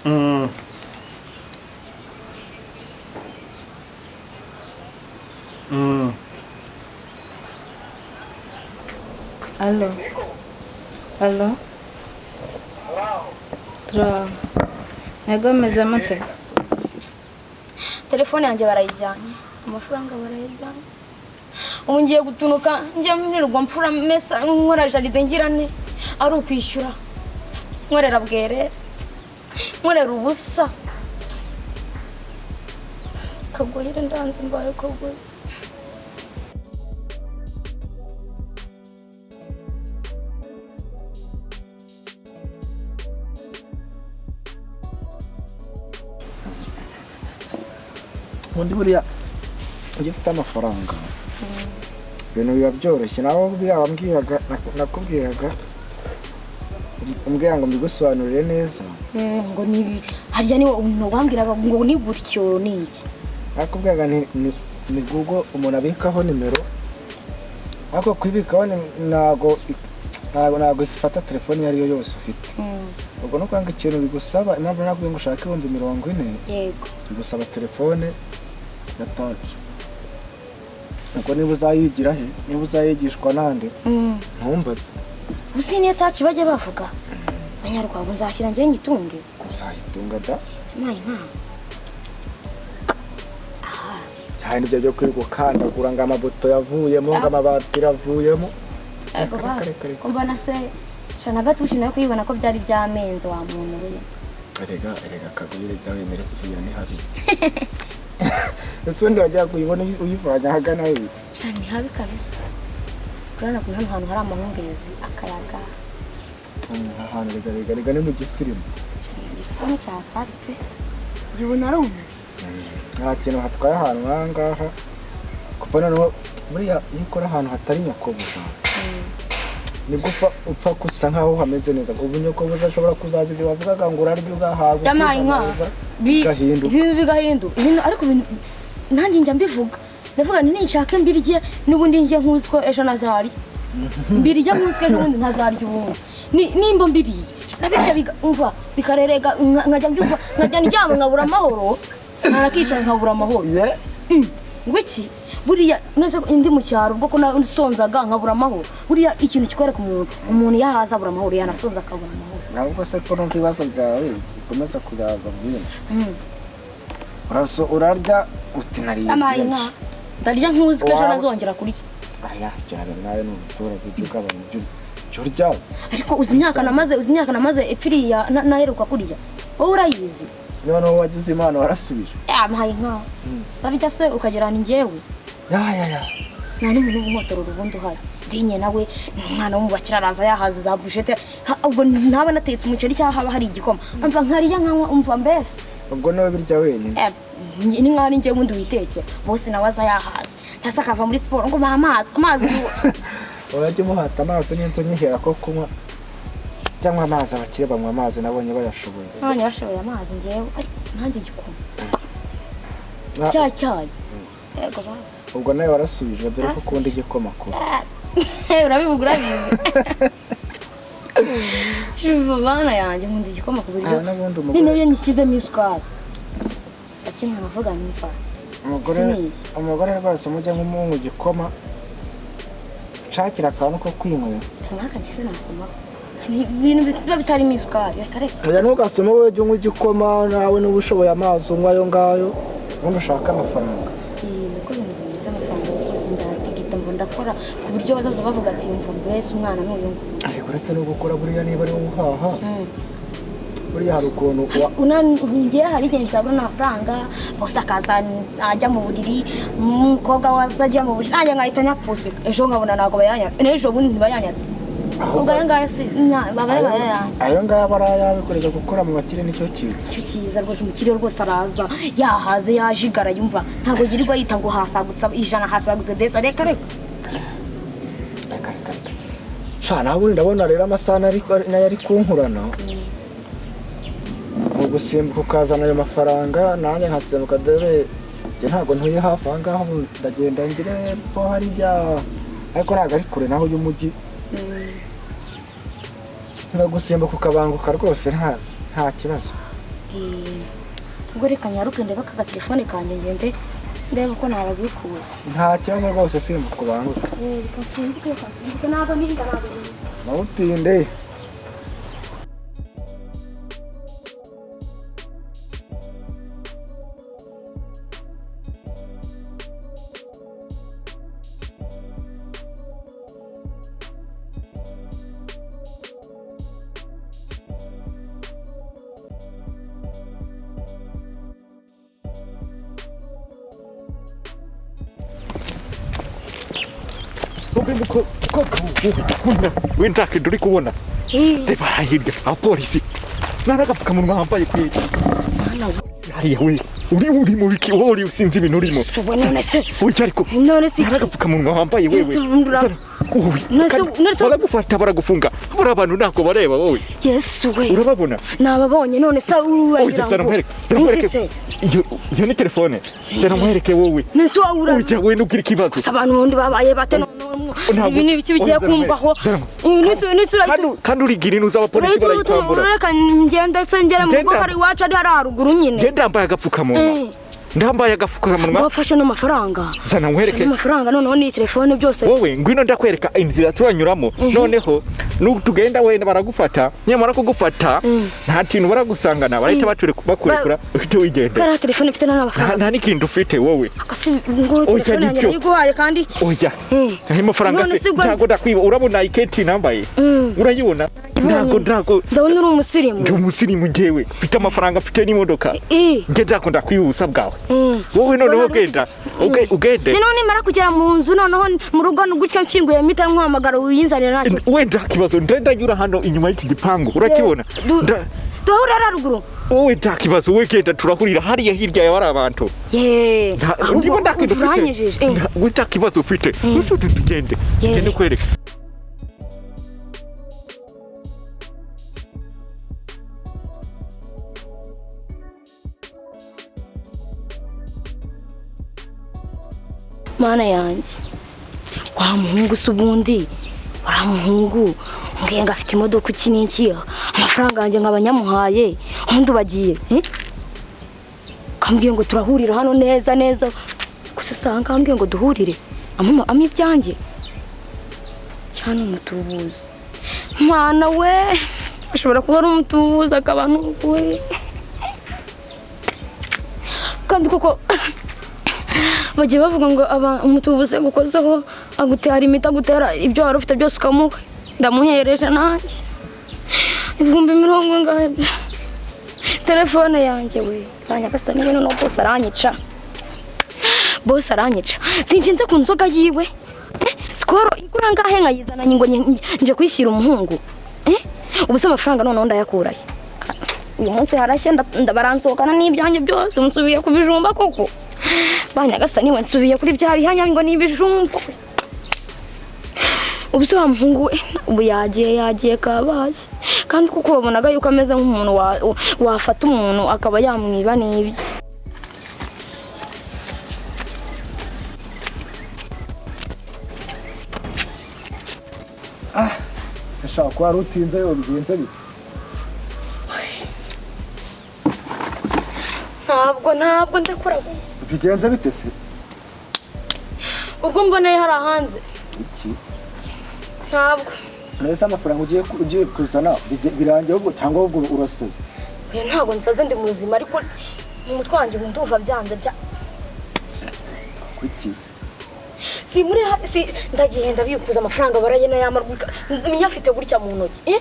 Allo. Allo. Tra. Ego meze mate. Telefone yanjye barayijyanye. Amafaranga barayijyanye. Ubu ngiye gutunuka njye mwirirwa mfura mesa nkora jaride ngirane ari ukwishyura. Nkorera bwere. Nkorera ubusa. Kagoyire ndanze mbaye kagoyire. Undi buriya ugifite amafaranga ibintu biba byoroshye naho byabambwiraga nakubwiraga umbwira ngo mbigusobanurire neza ngo nibi harya ni wambwiraga ngo ni gutyo niki nakubwiraga ni Google umuntu abikaho nimero ariko kwibikaho ntago isifata telefone yari yo yose ufite ubwo no kwanga ikintu bigusaba impamvu nakubwiye ngo ushake 40,000 yego bigusaba telefone ya touch ubwo niba uzayigira he niba uzayigishwa nande ntumbaze usi niyo touch bajye bavuga Banyarwanda nzashyira ngiye ngitunge uzayitunga da cyamaye nka hari n'ibyo byo kwigukandagura ngo amabuto yavuyemo ngo amabati yavuyemo mbona se shana gatushi nayo kuyibona ko byari byamenze wa muntu we erega Kagoyire byawe mere kugira ni habi Ese ndi wajya kuyibona uyivanya hagana he cyane habi kabisa kurana kuna hano hari amahumbezi akayaga ahantu rega ni mu gisirimu gisirimu cya parpe yubona rumwe nta kintu hatwaye ahantu nkangaha kuva noneho buriya iyo ukora ahantu hatari nyakobuja nibwo upfa gusa nkaho hameze neza ubu nyakobuja ashobora kuzaza ibyo bavugaga ngo urarya ugahaza yamaye nka bigahinduka ibintu ariko nanjye njya mbivuga ndavuga ninshake mbirye n'ubundi njye nkuzko ejo nazari mbirye nkuzko ejo ubundi ntazarya ubundi nimba mbiriye nabirya umva bikarerega nkajya mbyumva nkajya ndyama nkabura amahoro narakicara nkabura amahoro ngwiki buriya nose indi mu cyaro ubwo ko nasonzaga nkabura amahoro buriya ikintu kikwereka umuntu yahaza abura amahoro yanasonza akabura amahoro nabwo se ko numva ibibazo byawe bikomeza kuyaga byinshi urarya uti nariye byinshi ndarya nkuziko ejo nazongera kurya aya cyane nawe n'ubuturage by'ugabantu cyurya ariko uzi imyaka namaze epiriya naheruka kurya wowe urayizi none wagize imana warasubije amaye nka barya se ukagerana njyewe ya nani mu nkotoro rubundi uhari dinye nawe umwana w'umubakira araza yahaza za bushete ubwo ntabe natetse umuceri cyahaba hari igikoma amva nkariya nkanywa umva mbese ubwo nawe birya wenyine ni nkari njye wundi witekera bose nawe aza yahaza tasa akava muri siporo ngo amazi urajya umuhata amazi n'inzo nyihera ko kunywa cyangwa amazi abakire banywa amazi nabonye bayashoboye nabonye bashoboye amazi njyewe nanjye igikoma cyayi yego ba ubwo nawe warasubije dore ko ukunda igikoma ko urabivuga urabizi shuva bana yanjye nkunda igikoma ku buryo nino yo nyishyizemo isukari akimwe navuga nifa umugore rwose mujya nk'umungu igikoma nshakira akantu ko kwinywera naka gise nasoma ibintu biba bitarimo isukari oya ntugasoma wowe jya unywa igikoma nawe n'uba ushoboye amazi unywa ayo ngayo ubundi ushaka amafaranga niko ibintu bimeze amafaranga y'ubuzi ndatigita ngo ndakora ku buryo bazaza bavuga ati mva mbese umwana n'uyu ariko uretse no gukora buriya niba ari wowe uhaha buriya hari ukuntu ngiye hari igihe nzabona amafaranga bose akaza ajya mu buriri umukobwa waza ajya mu buriri nanjye nkahita nyapfuse ejo nkabona ntabwo bayanyatse n'ejo bundi ntibayanyatse ubwo ayo ngayo si babaye bayayanze ayo ngayo aba ari ayawe kureka gukora mu bakire nicyo cyiza rwose umukire rwose araza yahaze yajigara yumva ntabwo yirirwa yita ngo hasagutse 100 hasagutse desa reka sha nawe ndabona rero amasaha nayo ari kunkurana ugusimbuka ukazana ayo mafaranga nanjye nkasimbuka dore njye ntabwo ntuye hafi aha ngaha ndagenda ngire ko hari ibya ariko ntabwo ari kure naho y'umujyi nkagusimbuka ukabanguka rwose nta kibazo ubwo reka nyaruke ndeba aka telefone kanjye ngende ndeba ko nababikuza. Nta kibazo rwose simba kubanguka. Reka nsimbuke ntabwo ninda ntabwo. Mawutinde. Wenda kiduri kubona barahirya abapolisi naragapfukamunwa wambaye kwi hariya we uri mu biki wowe usinzi ibintu urimo none se ujya ariko naragapfukamunwa wambaye wewe baragufata baragufunga bari abantu ntabwo bareba wowe Yesu we urababona nababonye none se uragira iyo ni telefone zaramuhereke wowe nese ujya we nubwira ikibazo abantu bundi babaye bate ibi ni ibiki bigiye kumbaho kandi urigira inuza abapolisi barayitambura reka ngende se ngere mu bwo hari iwacu ari haruguru nyine ngende ndambaye agapfukamunwa ndambaye agapfukamunwa wafashe n'amafaranga zana nkwereke amafaranga noneho ni telefone byose wowe ngwino ndakwereka inzira turanyuramo noneho tugenda wenda baragufata nyamara kugufata nta kintu baragusangana barahita bakurekura ufite wigende kara telefone mfite n'amafaranga nta n'ikintu ufite wowe akasi ngo telefone yanjye yiguhaye kandi oya nta mafaranga ntago ndakwiba urabona iketi nambaye urayibona ntago ndabona uri umusirimu ndi umusirimu ngewe mfite amafaranga mfite n'imodoka nge ntago ndakwibusa bwawe wowe noneho genda ugende none mara kugera mu nzu noneho mu rugo gutya nshinguye mita nkwamagara uyinzanira nacyo wenda kibazo ndenda nyura hano inyuma y'iki gipangu urakibona duhurira ruguru wowe nta kibazo wowe genda turahurira hariya hirya ya bari abantu ndimo ndakidufite wowe nta kibazo ufite tugende ngende kwereka mana yanjye wa muhungu subundi wa muhungu ngenga afite imodoka iki amafaranga yanjye nkabanyamuhaye undi bagiye kambwiye ngo turahurira hano neza gusa sanga kambwiye ngo duhurire amama ibyanjye cyane umutubuzi mana we ashobora kuba ari umutubuzi akabantu we kandi koko bagiye bavuga ngo umutubuze gukozeho agutera imiti agutera ibyo wari ufite byose ukamuha ndamuhereje nanjye 10,000 telefone yanjye we banyagasa niwe no boss aranyica sinshinze ku nzoga yiwe skoro igura ngahe nkayizananye ngo nje kwishyira umuhungu ubuse amafaranga none ndayakuraye uyu munsi harashye ndabaranzokana n'ibyanjye byose musubiye kubijumba koko banyagasa niwe nsubiye kuri bya bihanya ngo nibijumba ubuse wa muhungu we ubu yagiye kabaye kandi kuko wabonaga yuko ameze nk'umuntu wafata umuntu akaba yamwiba n'ibye sashaka kwa rutinze yo bigenze bite ntabwo ndakora bigenze bite se ubwo mboneye hari hanze iki ntabwo nese amafaranga ugiye kuzana birangiye ubwo cyangwa ubwo urasaze ntabwo nsaze ndi muzima ariko mu mutwe wanjye ndumva byanze bya kuki si muri ndagenda bikuza amafaranga baragena yamarwa nyafite gutya mu ntoki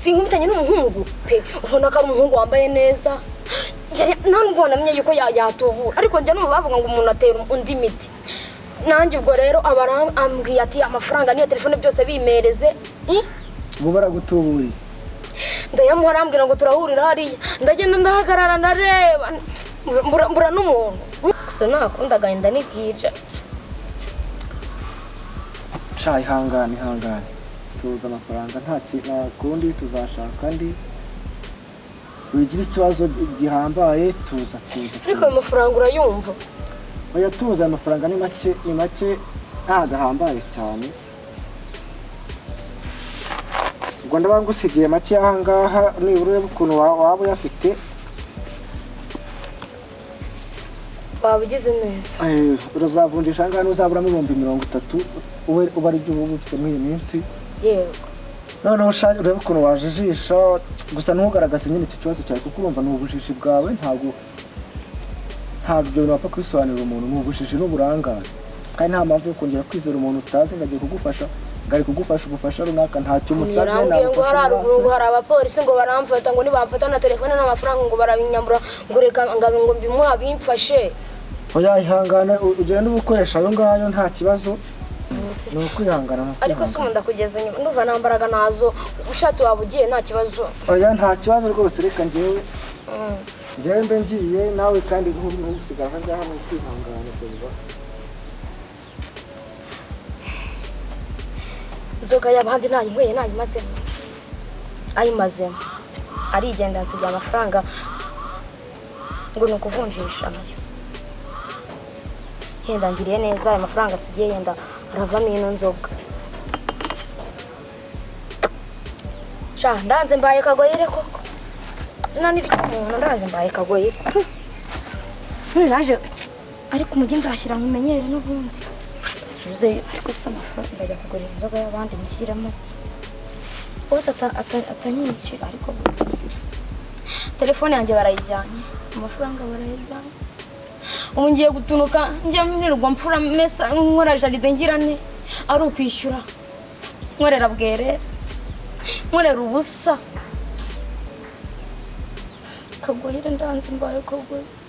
sinkubitanye n'umuhungu pe ubona ko ari umuhungu wambaye neza ntabwo namenye yuko yatubura ariko njya numva bavuga ngo umuntu atera undi miti nanjye ubwo rero ambwiye ati amafaranga niyo telefone byose bimereze ubu baragutuburiye ndayamuha arambwira ngo turahurira hariya ndagenda ndahagarara ndareba mbura n'umuntu gusa nakunda agahinda n'ikica ihangane tuza amafaranga nta kundi tuzashaka ndi wigira ikibazo gihambaye tuza ariko ayo mafaranga urayumva oya tuza amafaranga ni make nta gahambaye cyane ubwo ndabangusigiye make aha ngaha nibura urebe ukuntu waba uyafite wabugize neza urazavunjisha ngaha n'uzaburamo 30,000 uba ari byo uba ufite muri iyi minsi yego noneho urebe ukuntu wajijisha gusa ntugaragaze nyine icyo kibazo cyawe kuko urumva ni ubujiji bwawe ntabwo wapfa kwisobanurira umuntu ni ubujiji n'uburangare kandi nta mpamvu yo kongera kwizera umuntu utazi ngo agiye kugufasha ngari kugufasha ubufasha runaka ntacyo umusabye narambwiye ngo hari abapolisi ngo baramfata ngo nibamfata na telefone n'amafaranga ngo barabinyambura ngo reka ngo mbimuha bimfashe oya ihangana ugenda ubukoresha ayo ngayo nta kibazo ni ukwihangana ariko se umuntu akugeze nyuma ndumva nta mbaraga nazo ushatse waba ugiye nta kibazo oya nta kibazo rwose reka njyewe mbe ngiye nawe kandi gusigara aha ngaha ni ukwihangana kuba inzoga y'abandi nayinyweye nayimazemo ayimazemo arigenda nsigaye amafaranga ngo ni ukuvunjisha nayo yenda ngiriye neza ayo mafaranga nsigiye yenda aravamo ino nzoga sha ndanze mbaye kagoyire koko sinanira umuntu ndaje mbaye kagoyire naje ariko umujyi nzashyira nkumenyere n'ubundi suze ariko se amafaranga ndajya kugura inzoga y'abandi nishyiramo bose atanyinjira ariko gusa telefone yanjye barayijyanye amafaranga barayijyanye ubu ngiye gutunuka njya nirwa mfura mesa nkora jaride ngirane ari ukwishyura nkorera bwerere nkorera ubusa kagoyire ndanze mbaye kagoyire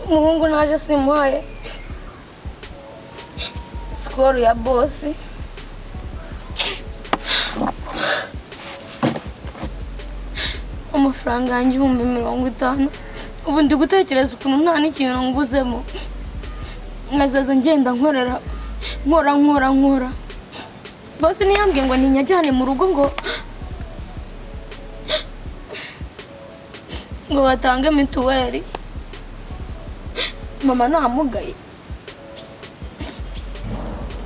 umuhungu naje simuhaye sikoro ya bosi amafaranga yanjye 50,000 ubu ndi gutekereza ukuntu nta n'ikintu nguzemo nkazaza ngenda nkora bosi niyambwiye ngo ntinyajyane mu rugo ngo batange mituweli mama namugaye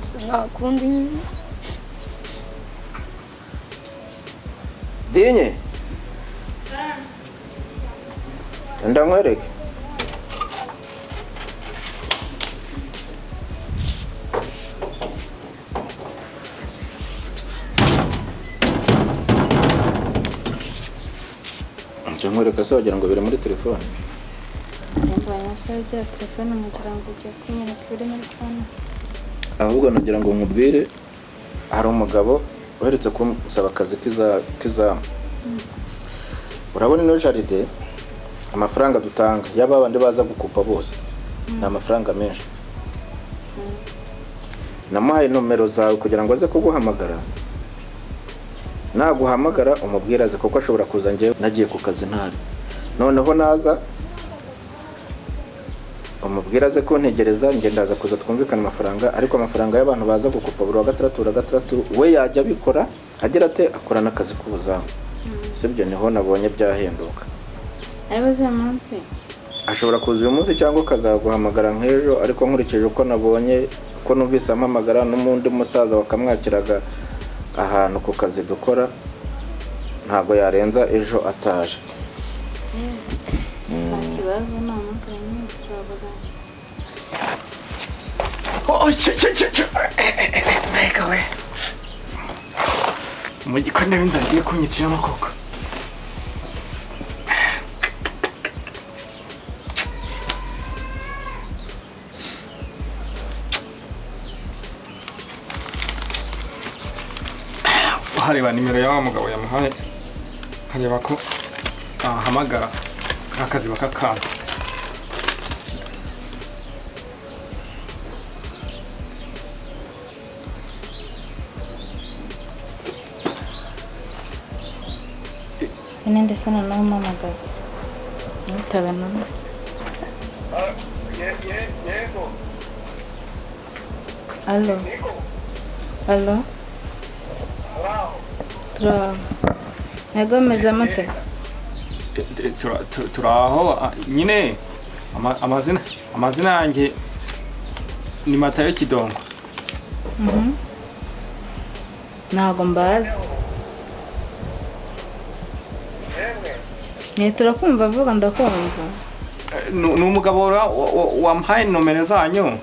sinakundi nyine dinye ndamwereke nkwereka se wagira ngo biri muri telefone ahubwo nagira ngo nkubwire hari umugabo uheretse kumusaba akazi k'izamu urabona ino jaride amafaranga dutanga yaba abandi baza gukupa bose ni amafaranga menshi namuhaye nomero zawe kugira ngo aze kuguhamagara naguhamagara umubwira aze kuko ashobora kuza njye nagiye ku kazi ntari noneho naza umubwira aze kuntegereza njye ndaza kuza twumvikana amafaranga ariko amafaranga y'abantu baza gukupa buri wa gatandatu we yajya abikora agira ate akora n'akazi k'ubuzamu sibyo niho nabonye byahenduka aribaze umunsi ashobora kuza uyu munsi cyangwa akazaguhamagara nk'ejo ariko nkurikije uko nabonye ko numvise ampamagara n'umundi musaza wakamwakiraga ahantu ku kazi dukora ntabwo yarenza ejo ataje nta kibazo namuganye tuzavugana mbega we mu gikoni w'inzara agiye kunyiciramo koko hareba nimero ya wa mugabo yamuhaye hareba ko ahamagara akazi bakakanga nende sana na umamagara nitaba none Allo Nagomeza mate turaho nyine amazina yanjye ni Matayo Kidongo ntago mbazi. Turakumva vuga ndakumva. Ni umugabo wampaye nomero zanyu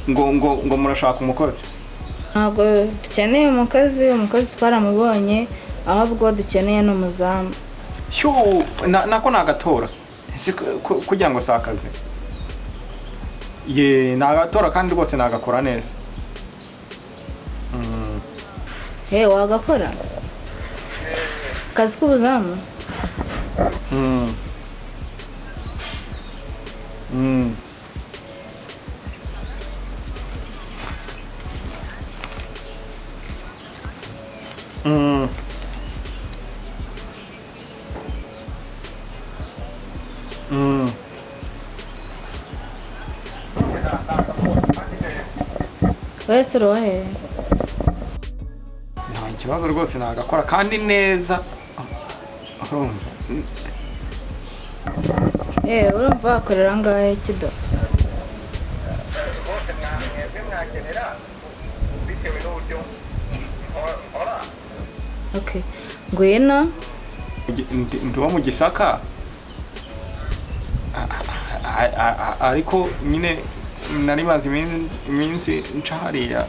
ngo murashaka umukozi. Ntago dukeneye umukozi twaramubonye, ahubwo dukeneye n'umuzamu. Sho nako nagatora. Ese kugira ngo sakaze. Ye nagatora kandi rwose nagakora neza. Wagakora? Kazi k'ubuzamu? Wese urohe? Nta kibazo rwose nagakora kandi neza. Urumva wakorera ngahe kido? Okay. Ngwino. Ndi wa mu Gisaka. Ariko nyine nari mazi iminsi ncahariya.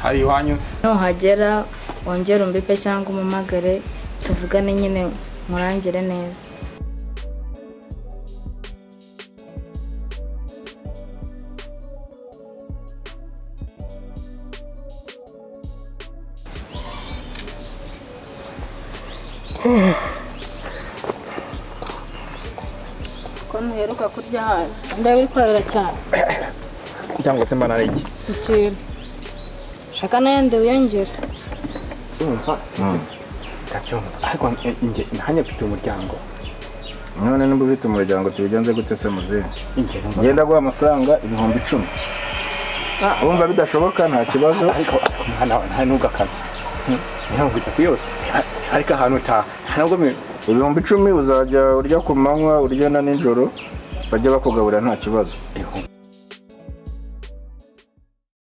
Hari wanyu. No hagera wongera umbipe cyangwa umumagare tuvugane nyine murangire neza. Ko muheruka kurya hano ndabiri kwabira cyane cyangwa se mbana iki ikiri shaka nende uyongera umva ariko nge ntanya mfite umuryango none nimba ufite umuryango tubigenze gute se muze ngenda guha amafaranga 10,000 wumva bidashoboka nta kibazo ariko nta nugakabye 30 yose ariko ahantu ntabwo 10,000 uzajya urya ku manywa urya na nijoro bajya bakugaburira nta kibazo